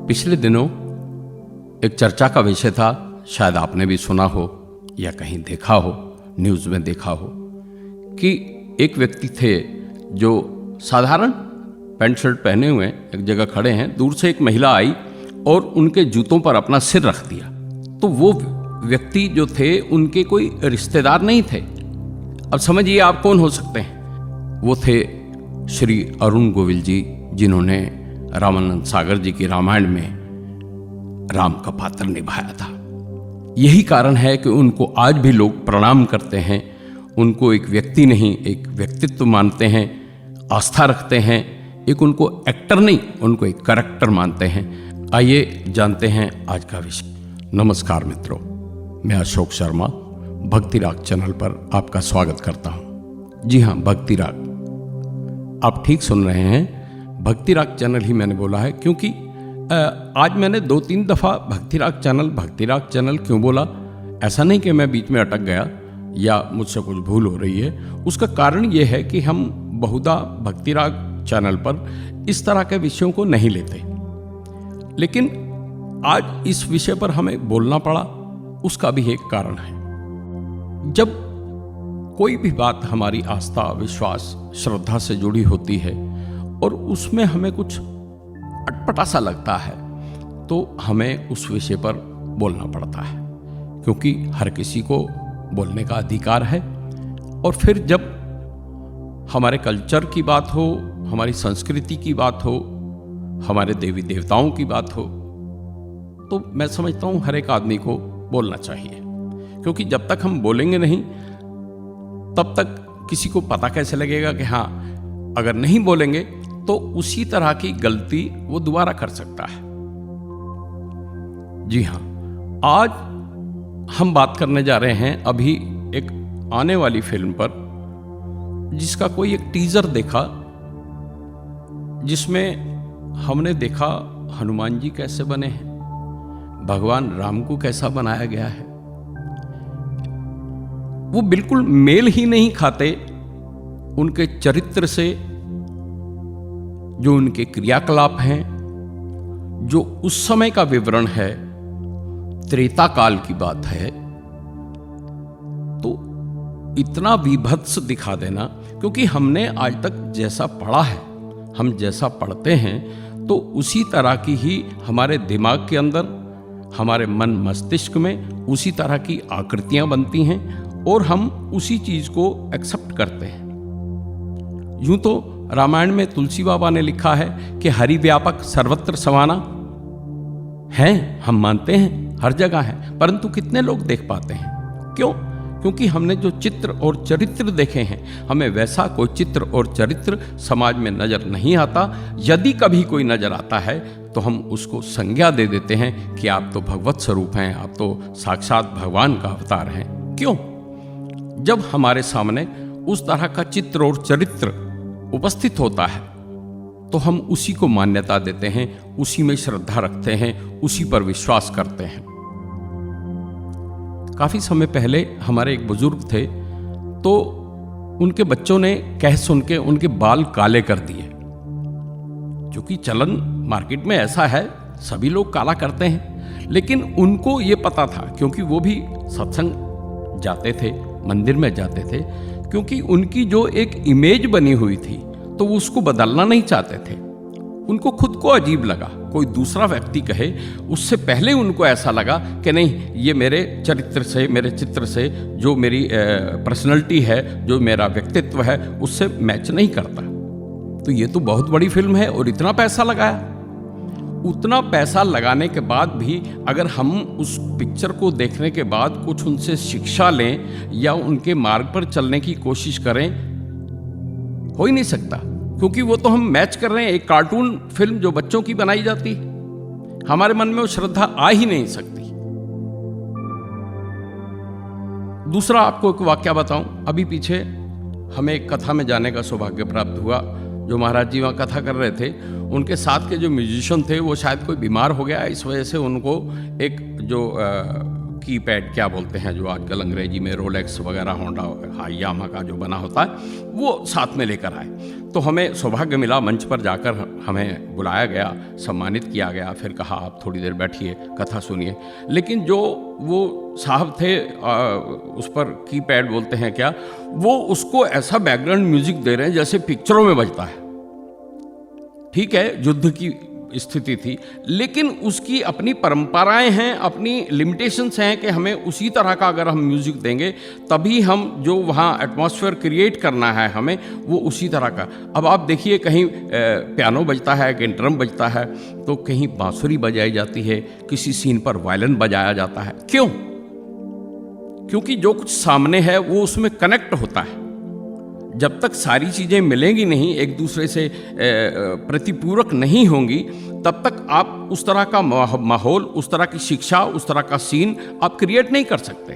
पिछले दिनों एक चर्चा का विषय था, शायद आपने भी सुना हो या कहीं देखा हो, न्यूज़ में देखा हो कि एक व्यक्ति थे जो साधारण पैंट शर्ट पहने हुए एक जगह खड़े हैं। दूर से एक महिला आई और उनके जूतों पर अपना सिर रख दिया। तो वो व्यक्ति जो थे उनके कोई रिश्तेदार नहीं थे। अब समझिए आप कौन हो सकते हैं। वो थे श्री अरुण गोविल जी, जिन्होंने रामानंद सागर जी की रामायण में राम का पात्र निभाया था। यही कारण है कि उनको आज भी लोग प्रणाम करते हैं। उनको एक व्यक्ति नहीं, एक व्यक्तित्व मानते हैं, आस्था रखते हैं। एक उनको एक्टर नहीं, उनको एक कैरेक्टर मानते हैं। आइए जानते हैं आज का विषय। नमस्कार मित्रों, मैं अशोक शर्मा भक्ति राग चैनल पर आपका स्वागत करता हूं। जी हां, भक्ति राग, आप ठीक सुन रहे हैं। भक्ति राग चैनल ही मैंने बोला है क्योंकि आज मैंने 2-3 दफ़ा भक्ति राग चैनल क्यों बोला, ऐसा नहीं कि मैं बीच में अटक गया या मुझसे कुछ भूल हो रही है। उसका कारण ये है कि हम बहुधा भक्ति राग चैनल पर इस तरह के विषयों को नहीं लेते, लेकिन आज इस विषय पर हमें बोलना पड़ा। उसका भी एक कारण है। जब कोई भी बात हमारी आस्था, विश्वास, श्रद्धा से जुड़ी होती है और उसमें हमें कुछ अटपटा सा लगता है, तो हमें उस विषय पर बोलना पड़ता है, क्योंकि हर किसी को बोलने का अधिकार है। और फिर जब हमारे कल्चर की बात हो, हमारी संस्कृति की बात हो, हमारे देवी देवताओं की बात हो, तो मैं समझता हूँ हर एक आदमी को बोलना चाहिए। क्योंकि जब तक हम बोलेंगे नहीं, तब तक किसी को पता कैसे लगेगा कि हाँ, अगर नहीं बोलेंगे तो उसी तरह की गलती वो दोबारा कर सकता है। जी हाँ, आज हम बात करने जा रहे हैं अभी एक आने वाली फिल्म पर, जिसका कोई एक टीजर देखा, जिसमें हमने देखा हनुमान जी कैसे बने हैं, भगवान राम को कैसा बनाया गया है। वो बिल्कुल मेल ही नहीं खाते उनके चरित्र से, जो उनके क्रियाकलाप हैं, जो उस समय का विवरण है, त्रेता काल की बात है, तो इतना विभत्स दिखा देना। क्योंकि हमने आज तक जैसा पढ़ा है, हम जैसा पढ़ते हैं, तो उसी तरह की ही हमारे दिमाग के अंदर, हमारे मन मस्तिष्क में उसी तरह की आकृतियां बनती हैं और हम उसी चीज को एक्सेप्ट करते हैं। यूं तो रामायण में तुलसी बाबा ने लिखा है कि हरि व्यापक सर्वत्र समाना है, हम मानते हैं हर जगह है, परंतु कितने लोग देख पाते हैं? क्यों? क्योंकि हमने जो चित्र और चरित्र देखे हैं, हमें वैसा कोई चित्र और चरित्र समाज में नजर नहीं आता। यदि कभी कोई नजर आता है तो हम उसको संज्ञा दे देते हैं कि आप तो भगवत स्वरूप हैं, आप तो साक्षात भगवान का अवतार हैं। क्यों? जब हमारे सामने उस तरह का चित्र और चरित्र उपस्थित होता है तो हम उसी को मान्यता देते हैं, उसी में श्रद्धा रखते हैं, उसी पर विश्वास करते हैं। काफी समय पहले हमारे एक बुजुर्ग थे, तो उनके बच्चों ने कह सुन के उनके बाल काले कर दिए। क्योंकि चलन मार्केट में ऐसा है, सभी लोग काला करते हैं, लेकिन उनको ये पता था, क्योंकि वो भी सत्संग जाते थे, मंदिर में जाते थे, क्योंकि उनकी जो एक इमेज बनी हुई थी तो वो उसको बदलना नहीं चाहते थे। उनको खुद को अजीब लगा, कोई दूसरा व्यक्ति कहे, उससे पहले उनको ऐसा लगा कि नहीं, ये मेरे चरित्र से, मेरे चित्र से, जो मेरी पर्सनैलिटी है, जो मेरा व्यक्तित्व है, उससे मैच नहीं करता। तो ये तो बहुत बड़ी फिल्म है और इतना पैसा लगाया। उतना पैसा लगाने के बाद भी अगर हम उस पिक्चर को देखने के बाद कुछ उनसे शिक्षा लें या उनके मार्ग पर चलने की कोशिश करें, हो ही नहीं सकता। क्योंकि वो तो हम मैच कर रहे हैं एक कार्टून फिल्म जो बच्चों की बनाई जाती है। हमारे मन में वो श्रद्धा आ ही नहीं सकती। दूसरा आपको एक वाक्य बताऊं। अभी पीछे हमें एक कथा में जाने का सौभाग्य प्राप्त हुआ। जो महाराज जी वहाँ कथा कर रहे थे, उनके साथ के जो म्यूजिशियन थे, वो शायद कोई बीमार हो गया, इस वजह से उनको एक जो कीपैड क्या बोलते हैं, जो आजकल अंग्रेजी में रोलेक्स वगैरह, होंडा, यामा का जो बना होता है, वो साथ में लेकर आए। तो हमें सौभाग्य मिला, मंच पर जाकर हमें बुलाया गया, सम्मानित किया गया, फिर कहा आप थोड़ी देर बैठिए, कथा सुनिए। लेकिन जो वो साहब थे, उस पर कीपैड बोलते हैं क्या, वो उसको ऐसा बैकग्राउंड म्यूजिक दे रहे हैं जैसे पिक्चरों में बजता है। ठीक है, युद्ध की स्थिति थी, लेकिन उसकी अपनी परंपराएं हैं, अपनी लिमिटेशंस हैं कि हमें उसी तरह का अगर हम म्यूज़िक देंगे तभी हम जो वहाँ एटमॉस्फेयर क्रिएट करना है हमें, वो उसी तरह का। अब आप देखिए, कहीं पियानो बजता है, कहीं ड्रम बजता है, तो कहीं बांसुरी बजाई जाती है, किसी सीन पर वायलिन बजाया जाता है। क्यों? क्योंकि जो कुछ सामने है वो उसमें कनेक्ट होता है। जब तक सारी चीज़ें मिलेंगी नहीं, एक दूसरे से प्रतिपूरक नहीं होंगी, तब तक आप उस तरह का माहौल, उस तरह की शिक्षा, उस तरह का सीन आप क्रिएट नहीं कर सकते।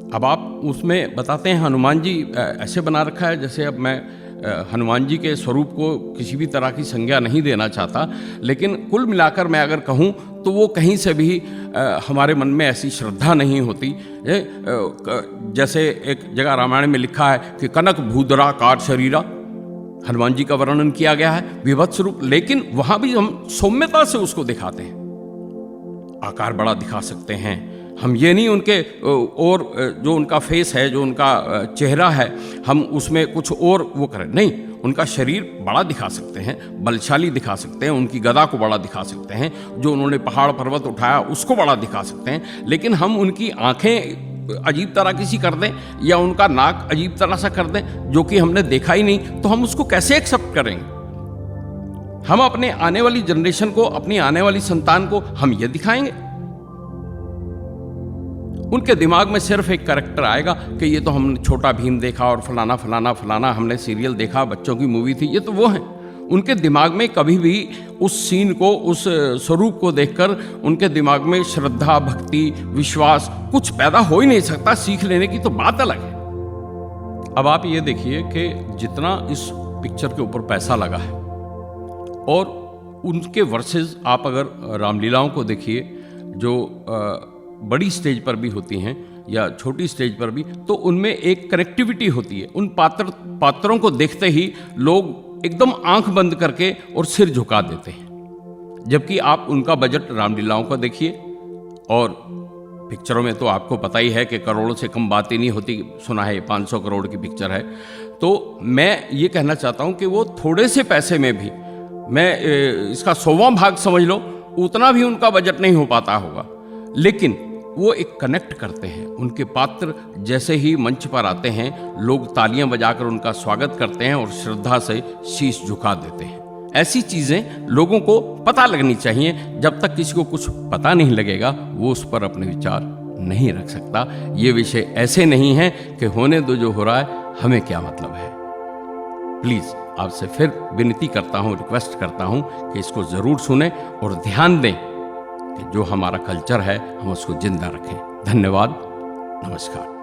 अब आप उसमें बताते हैं हनुमान जी ऐसे बना रखा है, जैसे अब मैं हनुमान जी के स्वरूप को किसी भी तरह की संज्ञा नहीं देना चाहता, लेकिन कुल मिलाकर मैं अगर कहूँ तो वो कहीं से भी हमारे मन में ऐसी श्रद्धा नहीं होती। जैसे एक जगह रामायण में लिखा है कि कनक भूधरा कार शरीरा, हनुमान जी का वर्णन किया गया है विभत्स रूप, लेकिन वहाँ भी हम सौम्यता से उसको दिखाते हैं। आकार बड़ा दिखा सकते हैं हम, ये नहीं उनके और जो उनका फेस है, जो उनका चेहरा है, हम उसमें कुछ और वो करें, नहीं, उनका शरीर बड़ा दिखा सकते हैं, बलशाली दिखा सकते हैं, उनकी गदा को बड़ा दिखा सकते हैं, जो उन्होंने पहाड़ पर्वत उठाया उसको बड़ा दिखा सकते हैं। लेकिन हम उनकी आंखें अजीब तरह की सी कर दें या उनका नाक अजीब तरह सा कर दें जो कि हमने देखा ही नहीं, तो हम उसको कैसे एक्सेप्ट करेंगे? हम अपने आने वाली जनरेशन को, अपनी आने वाली संतान को हम ये दिखाएंगे? उनके दिमाग में सिर्फ एक कैरेक्टर आएगा कि ये तो हमने छोटा भीम देखा और फलाना फलाना फलाना हमने सीरियल देखा, बच्चों की मूवी थी, ये तो वो है। उनके दिमाग में कभी भी उस सीन को, उस स्वरूप को देखकर उनके दिमाग में श्रद्धा, भक्ति, विश्वास कुछ पैदा हो ही नहीं सकता। सीख लेने की तो बात अलग है। अब आप ये देखिए कि जितना इस पिक्चर के ऊपर पैसा लगा है और उनके वर्सेस आप अगर रामलीलाओं को देखिए, जो बड़ी स्टेज पर भी होती हैं या छोटी स्टेज पर भी, तो उनमें एक कनेक्टिविटी होती है। उन पात्रों को देखते ही लोग एकदम आंख बंद करके और सिर झुका देते हैं। जबकि आप उनका बजट रामलीलाओं का देखिए, और पिक्चरों में तो आपको पता ही है कि करोड़ों से कम बात ही नहीं होती। सुना है 500 करोड़ की पिक्चर है। तो मैं ये कहना चाहता हूँ कि वो थोड़े से पैसे में भी, मैं इसका 100वां भाग समझ लो, उतना भी उनका बजट नहीं हो पाता होगा, लेकिन वो एक कनेक्ट करते हैं। उनके पात्र जैसे ही मंच पर आते हैं, लोग तालियां बजाकर उनका स्वागत करते हैं और श्रद्धा से शीश झुका देते हैं। ऐसी चीज़ें लोगों को पता लगनी चाहिए। जब तक किसी को कुछ पता नहीं लगेगा, वो उस पर अपने विचार नहीं रख सकता। ये विषय ऐसे नहीं है कि होने दो, जो हो रहा है हमें क्या मतलब है। प्लीज़ आपसे फिर विनती करता हूँ, रिक्वेस्ट करता हूँ कि इसको ज़रूर सुने और ध्यान दें कि जो हमारा कल्चर है हम उसको जिंदा रखें। धन्यवाद, नमस्कार।